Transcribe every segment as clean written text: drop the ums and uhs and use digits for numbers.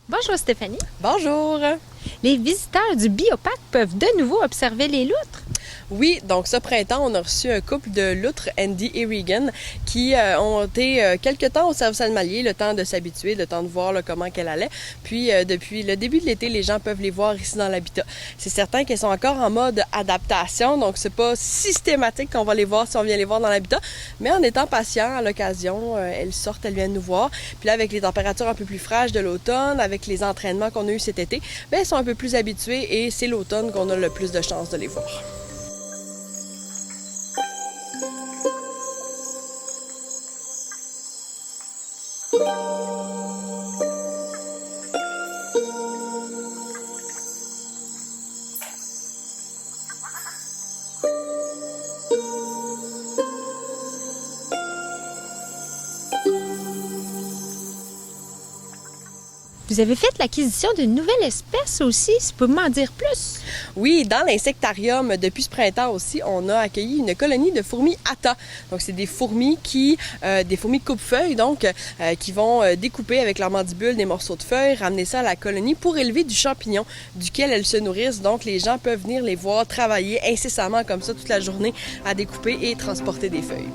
Bonjour Stéphanie. Bonjour! Les visiteurs du Bioparc peuvent de nouveau observer les loutres. Oui, donc ce printemps, on a reçu un couple de loutres, Andy et Regan, qui ont été quelque temps au service animalier, le temps de s'habituer, le temps de voir comment qu'elle allait. Puis depuis le début de l'été, les gens peuvent les voir ici dans l'habitat. C'est certain qu'elles sont encore en mode adaptation, donc c'est pas systématique qu'on va les voir si on vient les voir dans l'habitat, mais en étant patient à l'occasion, elles sortent, elles viennent nous voir. Puis là, avec les températures un peu plus fraîches de l'automne, avec les entraînements qu'on a eu cet été, bien, elles sont un peu plus habituées et c'est l'automne qu'on a le plus de chances de les voir. Vous avez fait l'acquisition d'une nouvelle espèce aussi, si vous pouvez m'en dire plus? Oui, dans l'insectarium, depuis ce printemps aussi, on a accueilli une colonie de fourmis Atta. Donc, c'est des fourmis des fourmis coupe-feuilles, donc, qui vont découper avec leur mandibule des morceaux de feuilles, ramener ça à la colonie pour élever du champignon duquel elles se nourrissent. Donc, les gens peuvent venir les voir travailler incessamment comme ça toute la journée à découper et transporter des feuilles.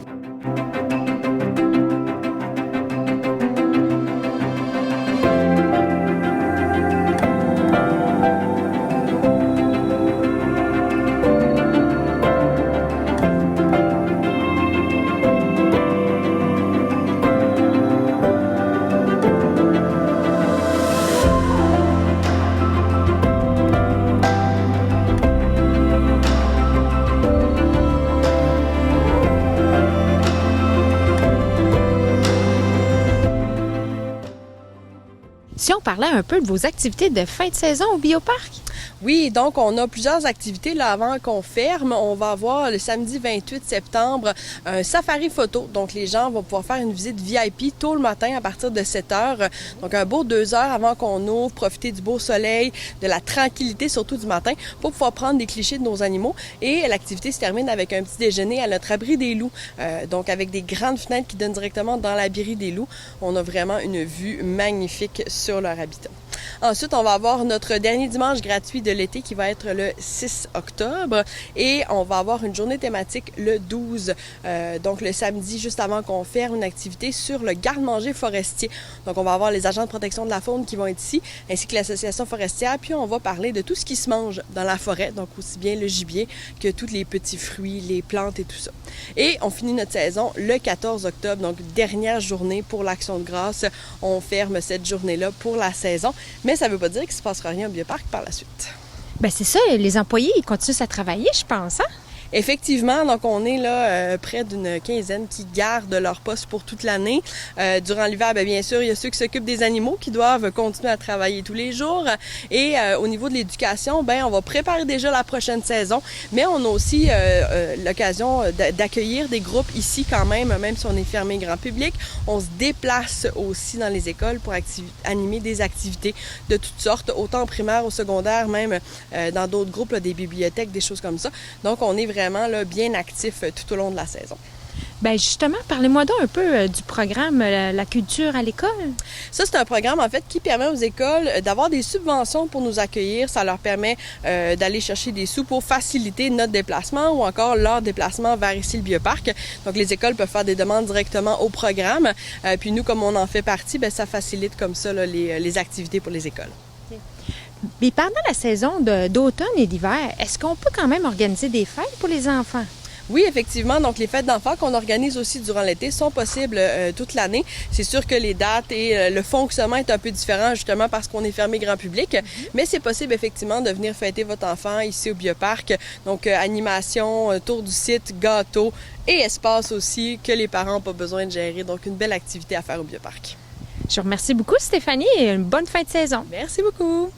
Si on parlait un peu de vos activités de fin de saison au Bioparc? Oui, donc on a plusieurs activités là avant qu'on ferme. On va avoir le samedi 28 septembre un safari photo. Donc les gens vont pouvoir faire une visite VIP tôt le matin à partir de 7 heures. Donc un beau 2 heures avant qu'on ouvre, profiter du beau soleil, de la tranquillité surtout du matin pour pouvoir prendre des clichés de nos animaux. Et l'activité se termine avec un petit déjeuner à notre abri des loups. Donc avec des grandes fenêtres qui donnent directement dans l'abri des loups. On a vraiment une vue magnifique sur leur habitat. Ensuite, on va avoir notre dernier dimanche gratuit de l'été qui va être le 6 octobre et on va avoir une journée thématique le 12, donc le samedi juste avant qu'on ferme, une activité sur le garde-manger forestier. Donc on va avoir les agents de protection de la faune qui vont être ici, ainsi que l'association forestière, puis on va parler de tout ce qui se mange dans la forêt, donc aussi bien le gibier que tous les petits fruits, les plantes et tout ça. Et on finit notre saison le 14 octobre, donc dernière journée pour l'Action de grâce. On ferme cette journée-là pour la saison, mais ça ne veut pas dire qu'il ne se passera rien au Bioparc par la suite. Bien, c'est ça, les employés, ils continuent à travailler, je pense, hein? Effectivement, donc on est là près d'une quinzaine qui gardent leur poste pour toute l'année. Durant l'hiver, bien sûr, il y a ceux qui s'occupent des animaux qui doivent continuer à travailler tous les jours. Et au niveau de l'éducation, on va préparer déjà la prochaine saison, mais on a aussi l'occasion d'accueillir des groupes ici quand même si on est fermé grand public. On se déplace aussi dans les écoles pour animer des activités de toutes sortes, autant en primaire, au secondaire, même dans d'autres groupes, là, des bibliothèques, des choses comme ça. Donc, on est vraiment là, bien actif tout au long de la saison. Bien, justement, parlez-moi donc un peu du programme La culture à l'école. Ça, c'est un programme, en fait, qui permet aux écoles d'avoir des subventions pour nous accueillir. Ça leur permet d'aller chercher des sous pour faciliter notre déplacement ou encore leur déplacement vers ici, le Bioparc. Donc, les écoles peuvent faire des demandes directement au programme. Puis nous, comme on en fait partie, ça facilite comme ça là, les activités pour les écoles. Mais pendant la saison d'automne et d'hiver, est-ce qu'on peut quand même organiser des fêtes pour les enfants? Oui, effectivement. Donc, les fêtes d'enfants qu'on organise aussi durant l'été sont possibles toute l'année. C'est sûr que les dates et le fonctionnement est un peu différent justement parce qu'on est fermé grand public. Mais c'est possible effectivement de venir fêter votre enfant ici au Bioparc. Donc, animation, tour du site, gâteau et espace aussi que les parents n'ont pas besoin de gérer. Donc, une belle activité à faire au Bioparc. Je vous remercie beaucoup, Stéphanie, et une bonne fin de saison. Merci beaucoup.